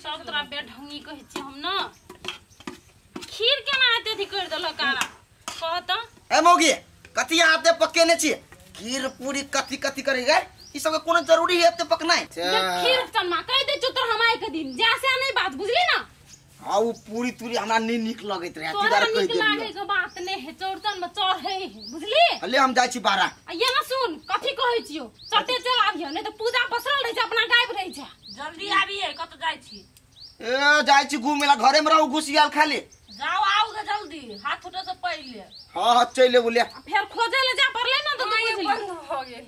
सब तोरा बेढंगी कहै छी हम ना खीर केना हेते थी कर देलो कारा कहत ए मौगी कथि हाथे पकेने छी खीर पूरी कथि कथि करे गए ई सब कोनो जरूरी है ते पकनाई खीर चनमा कह दे जो तोर हमाय के दिन जैसे नहीं बात बुझली ना हां वो पूरी तुरी हमरा नहीं निक लगैत रहे तीदार कह दे लागे के बात ने है चौरचन में चढ़े बुझली ले हम जाय छी बारा ये ना सुन कथि कहै छियो चटे चल आबियो नहीं तो पूजा पसरल रह छै अपना गायब रह छै जल्दी आबिए कत जाय छी ए जाय छी घूमे ला घरे में रहू घुसियाल खाली जाओ आओ गे जल्दी हाथ उठे से पहले हां चले बोले फिर खोजे ले जा परले ना तो ये बंद हो गेल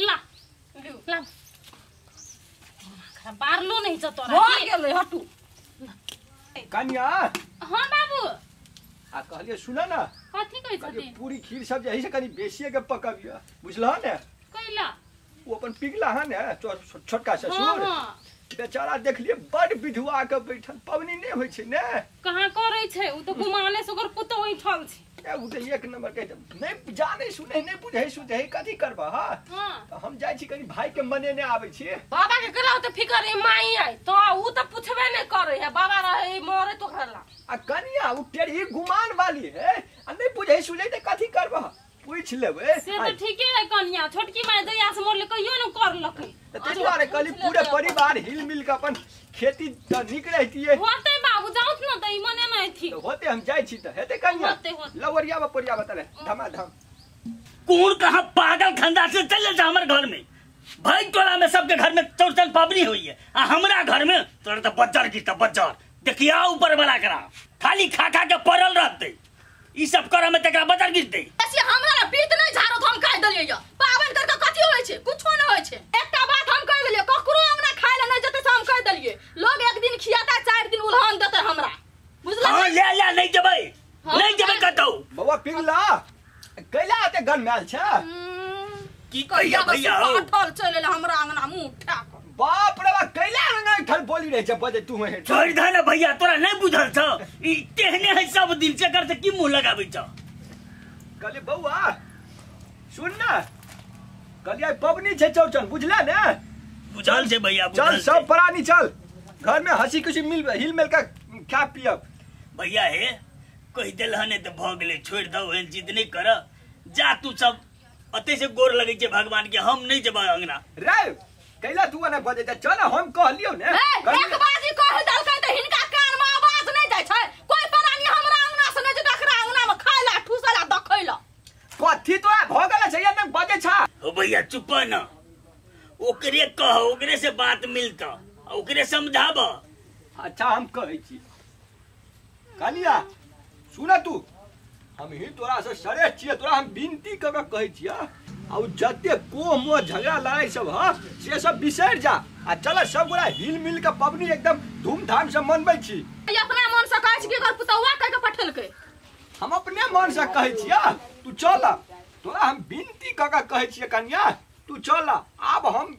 ला ला बारलो नहीं छ तोरा हो गेलै हटू कन्या हां बाबू आ कहलिए सुना ना कथि कहै छथि पूरी खीर सब यही से कनी बेसिए के पकाबिया बुझला ने कैला वो अपन पिघला है ने छोटका ससुर बेचारा देख लिए बड़ विधवा के बैठल पवनी नहीं होय छै ने कहां करे छै उ तो गुमाने से ओकर पुतो उठल छै ए उ तो एक नंबर के नहीं जाने सुने नहीं बुझै सुझै कथि करबा हां तो हम जाय छी कनी भाई के मने ने आबै छी बाबा के कहला त फिकर ए माई आई तो उ तो पूछबे नहीं करे है बाबा रहे मोरे तो घरला आ कन्या उ तेरी गुमान वाली है आ नहीं बुझै सुझै त कथि करबा पूछ लेबे से तो ठीके है कन्या छोटकी माई दया से मोर ले कहियो न कर लकै त दुआरे कहली पूरे परिवार हिल मिल के अपन खेती त निक रहतिए होते बाबू जाउत न त ई मने नहीं थी होते हम जाय छी त हेते कन्या लवरिया में परिया बतले धमाधम कौन कहां पागल खंदा से चले जा हमर घर में भाई तोरा में सबके घर में चौरचन पावनी हुई है आ हमरा घर में तोरा त बच्चर की त बच्चर देखिया ऊपर वाला करा खाली खा खा के पड़ल रहते ई सब करे में तकरा बच्चर गिरते ऐसे हमरा बीत नहीं झारो हम कह देलिए या पावन करके कथि होय छै कुछो न होय छै एकटा बात हम कह देलिए ककरो अंगना खाय ले नहीं जते हम कह देलिए लोग एक दिन खियाता 4 दिन उल्हान देते हमरा बुझला हां ले नहीं जेबै कतौ बाबा पिघला कैला आते गन मेल छ की कहिया भैया हो ठल चले हमरा अंगना मुंह ठा बाप रे बा कैला नहीं ठल बोली रे छ बजे तू है छोड़ दे ना भैया तोरा नहीं बुझल छ ई तेहने है सब दिन से कर से की मुंह लगाबै छ कहले बौआ सुन ना कहलिए पवनी छे चौरचन बुझला ने बुझल छे भैया चल सब प्राणी चल घर में हंसी खुशी मिल हिल मिल के खा पियब भैया हे कह देल हने त भ गेले छोड़ दो एन जिद नहीं कर जा तू सब अते से गोर लगे छे भगवान के हम नहीं जेबा अंगना रे कैला तू ने बजे त चल हम कहलियो ने एक बाजी कह दल के त हिनका कान में आवाज नहीं जाय छै कोई प्राणी हमरा अंगना से नहीं जे दखरा अंगना में खाइला ठुसला दखैला कथि तो भ गेल छै ने बजे छ ओ भैया चुप न ओकरे कह ओकरे से बात मिलता ओकरे समझाब अच्छा हम कहै छी कनिया सुना तू हम ही तोरा से सरे छिए तोरा हम विनती क के कहै छिया आ जते को मो झगड़ा लड़ाई सब ह से सब बिसर जा आ चल सब गोरा हिल मिल के पवनी एकदम धूमधाम से मनबै छी अपना मन से कहै छी कि अगर पुतौआ कह के पठेलकै हम अपने मन से कहै छिया तू चल तोरा हम विनती क के कहै छिए कन्या तू चल आब हम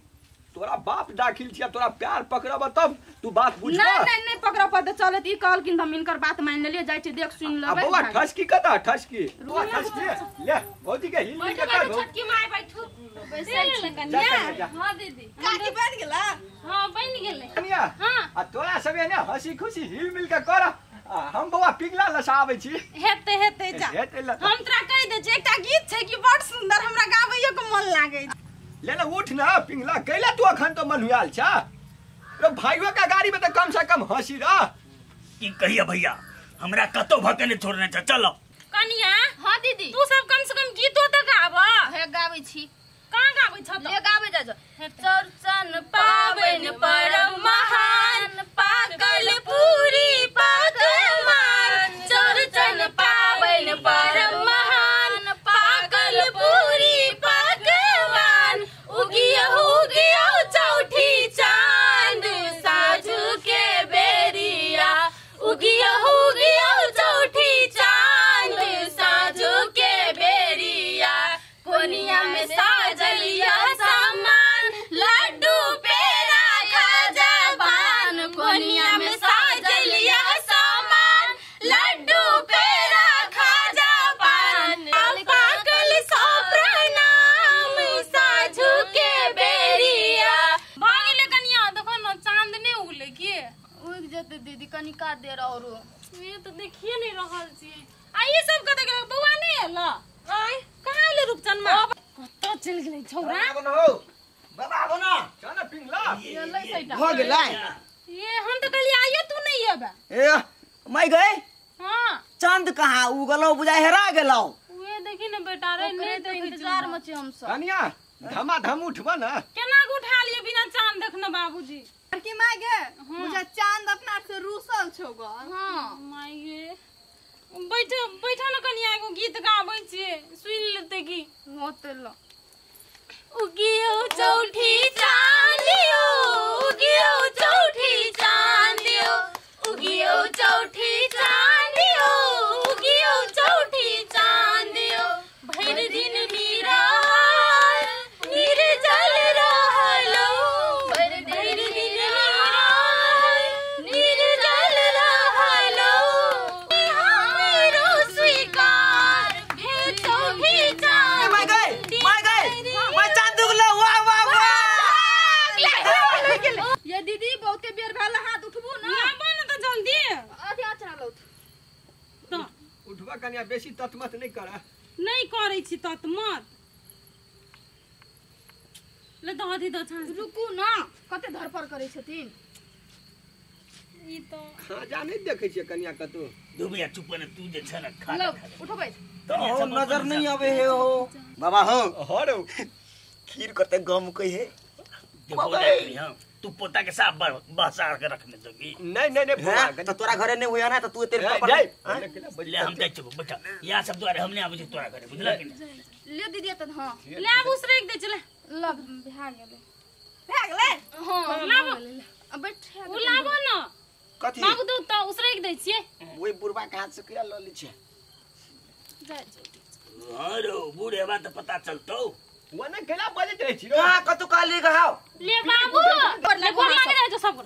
तोरा बाप दाखिल छिया तोरा प्यार पकड़ब तब तू बात बुझबा नहीं पकड़ पद चलत ई कहल किन हम इनकर बात मान लेलिए जाय छी देख सुन लेबै बौआ ठसकी कता ठसकी तू ठसकी ले भौजी के हिल मिल के कर दो छोटकी माय बैठू बैसल छी कन्या हां दीदी काकी बन गेला हां बन गेलै कन्या हां आ तोरा सबे ने हंसी खुशी हिल मिल के कर हम बौआ पिघला लसाबै छी हेते जा हम तोरा कह दे जे एकटा गीत छै कि बड़ सुंदर हमरा गाबैयो के मन लागे ले ना उठ ना पिघला कैला तू अखन तो मनुआल छ रे भाइयो का गाड़ी में तो कम से कम हंसी रह की कहिया भैया हमरा कतो भकने छोड़ने छ चलो कनिया हां दीदी तू सब कम से कम गीतो त गाबा हे गाबै छी कहां गाबै छ ले गाबै जा चौरचन पावन परम महान पागल पूरी पकवान चौरचन पावन परम महान पागल पूरी पकवान उगिया चौठी चांद साझू के बेरिया उगिया चौठी चांद साझू के बेरिया कोनिया में साजलिया सामान लड्डू पेड़ा खजा पान कोनिया उग जते दीदी कनिका देर औरो ये तो देखिए नहीं रहल छी आ ये सब कते के बउआ नहीं हला आय कहां ले रूपचन मा तो चल गेलै छौरा बाबा बना खाना पिंगला ये लै सैटा हो गेलै ये हम तो कहली आइए तू नहीं आबे ए मैं गए हां चांद कहाँ उगलो बुझा हेरा गेलो वे देखी ने बेटा रे नहीं तो देखे इंतजार में छी हम सब कनिया धमाधम उठबा ना केना के उठा लिए बिना चांद देखने बाबूजी लड़की माय गे मुझे चांद अपना से रूसल छौ ग हां माय गे बैठा न कनिया एगो गीत गाबै छियै सुन लेते की होते लो उगियो चौठी चांदियो उगियो चौठी चांदियो उगियो चौठी चांदियो उगियो चौठी चांदियो भर दिन मीरा निर्जल रहलो भर दिन मीरा निर्जल रहलो हमरो स्वीकार भेल चौठी चांद मैं गए मैं चांद उगलो वाह वाह वाह ये दीदी बहुते बेर भेल हाथ उठबू ना आबो न त जल्दी अथी आचरा लो तो उठबा कनिया बेसी ततमत नहीं करा नहीं करै छी तत मत ले तो अथी द छान रुकू ना कते धरफर करै छथिन ई तो खाजा नहीं देखे छियै कनिया कतो दुबिया चुप ने तू जे छ न खा लो उठबै ओ नजर नहीं आवे हे हो बाबा हो हरो खीर कते गम कहि हे तू पोता के साफ बसाड़ के रखने दोगी नहीं नहीं नहीं तो तोरा घरे नहीं हुआ ना तो तू तेरे पापा ले हम जाय छबो बेटा या सब द्वारे हमने आबै छै तोरा घरे बुझला कि नहीं ले दीदी त हां ले आब उसरे दे चले लब भा गेलै हां लाबो अब बैठ उ लाबो न कथी बाबू दू त उसरे दे छियै ओई बुढ़वा के हाथ से किया ल ली छे अरे बूढ़े बात पता चलतो वने केला बजे रहे छी कहां कतु काली गहाओ ले बाबू ले गोर लागे रह जो सब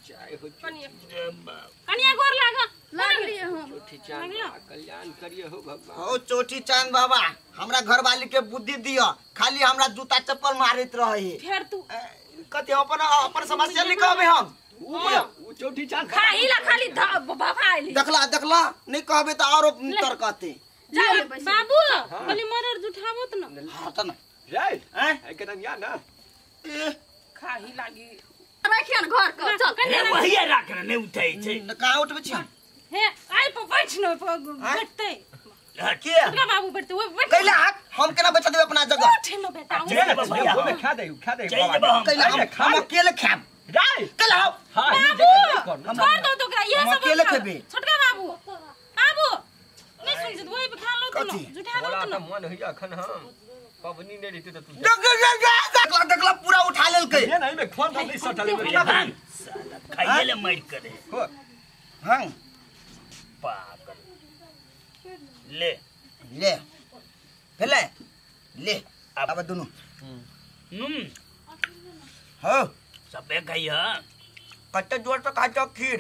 जाय हो कनिया गोर लाग लाग रही हम छोटी चांद कल्याण करिए हो भगवान हो चोटी चांद बाबा हमरा घर वाली के बुद्धि दियो खाली हमरा जूता चप्पल मारित रहे फेर तू कते अपन समस्या लिखबे हम ऊ छोटी चांद खाई ला खाली भफाइली देखला नहीं कहबे त औरो तर कहते बाबू खाली मरर जुठाबो त न हां त न रे हैं ए कनिया ना खाही लागी राखियन घर के चल रे वही राख नहीं उठै छै कहां उठबे छी हे आई पर बैठ न बैठते के छोटका बाबू बैठते वो बैठ कैला हाथ हम केना बचा देबे अपना जगह उठ न बेटा जे भैया वो में खा दे बाबा कैला हम अकेले खाब रे कैला हां बाबू छोड़ दो तो ये हम सब अकेले खेबे छोटका बाबू बाबू नहीं सुन जत वही पे खा लो तो जुठा लो बोला तो त मन होइया अखन हम पवनी नहीं रहते त तू देखला पूरा उठा लेलकै ये नहीं में फोन नहीं सटल भान साला खाइए ले मार करे हो हां पागल ले ले भेले ले अब दुनु हो सबे खाइया कते जोर से खाचा खीर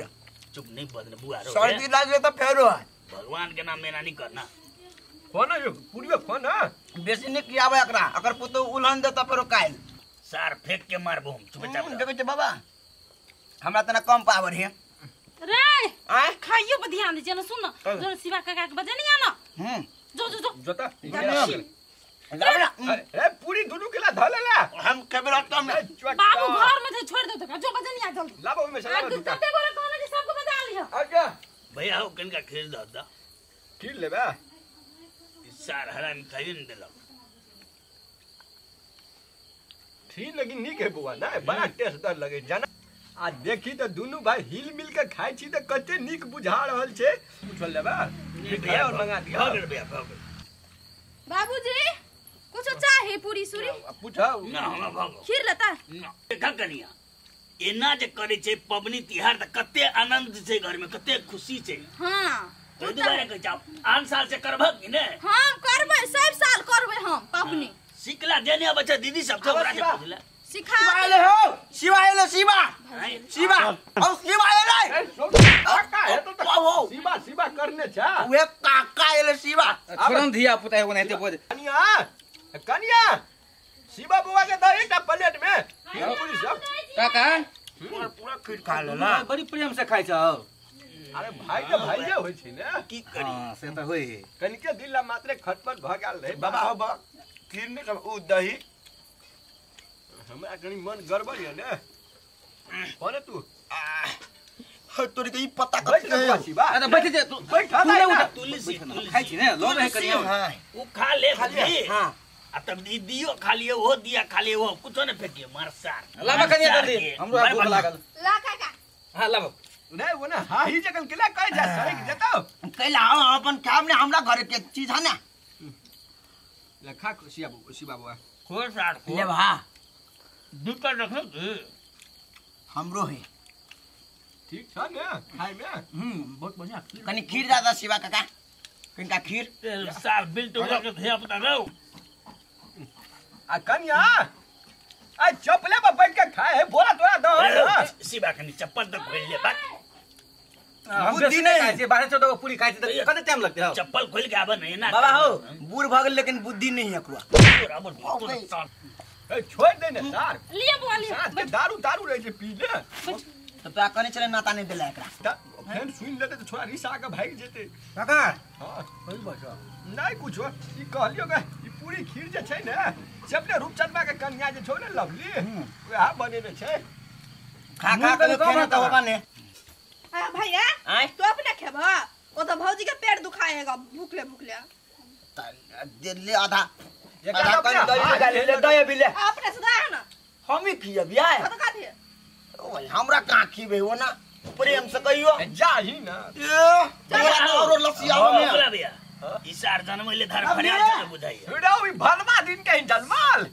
चुप नहीं बदन बुआ रो सर्दी लागे तो फेरो भगवान के नाम मेरा नहीं करना फोन है पूरी फोन है बेसी नहीं कियाबे एकरा अगर पुतो उलहन दे त फेरो काइल सार फेंक के मारबो हम चुपचाप देखे छ बाबा हमरा तना कम पावर है रे आय खाइयो पे ध्यान दे चलो सुन जो शिवा काका के बजे नहीं आना जो जो जो जोता जाबे ए पूरी दुनु केला धलेला हम केबे रखता में बाबू घर में थे छोड़ दो तो जो बजे नहीं आ जल्दी लाबो में सला कते गोरे कहले कि सबको बजा लियो आजा भैया हो कनका खीर दा खीर लेबे सार हराम खाइए न देलक ठीक लगी नीक है बुआ ना बड़ा टेस्ट दर लगे जाना आ देखी तो दोनों भाई हिल मिल के खाई छी तो कते नीक बुझा रहल छे पूछल लेबा भैया और मंगा दिया भैया बाबूजी कुछ चाहे पूरी सूरी पूछा ना हम भागो खीर लेता ना देखा कनिया एना जे करे छे पबनी तिहार त कते आनंद छे घर में कते खुशी छे हां तो दुबारा कह जाओ आन साल से करबक कि ने हम करबै सब साल करबै हम पापनी सिकला देने बच्चा दीदी सब तो बड़ा के पूछला सिखा शिवाले हो शिवाले शिवा शिवा औ शिवाले काका है तो वाओ सीमा सीमा करने छा वे काका एले शिवा तुरंत धिया पुता है बनाते बोल कनिया शिवा बुआ के दही टा प्लेट में खीर पूरी सब काका पूरा पूरा खीर खा लेला बड़ी प्रेम से खाइ छ अरे भाई तो भाई जे होइ छै ने की करी हां से त होय कनिके दिल मात्रे खटपट भ गेल रहे बाबा हो बाबा खीर ने उ दही हमरा कनी मन गड़बड़ है ने कोने तू तोरी के ई पता बैठ कथी के है पाछी बा अरे बैठ जा तू बैठ तू ले उठा तुलसी खाइ छी ने लो रहे करियो हां वो खा ले बुद्धि हां आ तब दीदियो खा लिए वो दिया खा लिए वो कुछ न फेंकिए मरसार लाबा कनिया जल्दी हमरो भूख लागल ला काका हां लाबो नहीं वो ना हां ही जगल केला कह जा सरे के जताओ कैला अपन काम ने हमरा घर के चीज है ना लखा खुशिया बाबू खोर सार ले बा दिक्कत रखो कि हमरो है ठीक छ ने खाइ में बहुत बढ़िया कनी खीर ज्यादा शिवा काका किनका खीर साल बिल तो के धिया पुता रहो आ कन्या आ चपले पर बैठ के खाए है बोला तोरा दो शिवा कनी चप्पल तो खोल ले बात बुद्धि नहीं खाइ छी 12 14 पूरी खाइ छी त कते टाइम लगते हो चप्पल खोल के आबे नहीं ना बाबा हो बूढ़ भगल लेकिन बुद्धि नहीं है एकरा ए छोड़ दे ने सार लिया बुआ लिया साथ के दारू रहे जे पी ले तो पा कने चले नाता नहीं देला एकरा फेन सुन लेते तो छोड़ा रिसा के भाग जेते काका हां कोई बात नहीं कुछ ई कहलियो के ई पूरी खीर जे छै ने सबने रूपचंद के कन्या जे छौ ने लवली वह बनेने छै खा खा के खाना तो होगा ने हां भैया आय तू अपने खेबा ओ तो भौजी के पेट दुखाएगा भूखले दे ले आधा एक आधा कनी दही निकाल ले दही भी ले अपने सुधा है ना हम ही किए बियाह तो का थे ओए हमरा कहां खीबे हो ना प्रेम से कहियो जा ही ना ए और लसिया में बोला भैया इसार जन्म ले धर फरियाद से बुझाइए भिड़ो ई भलमा दिन के जन्माल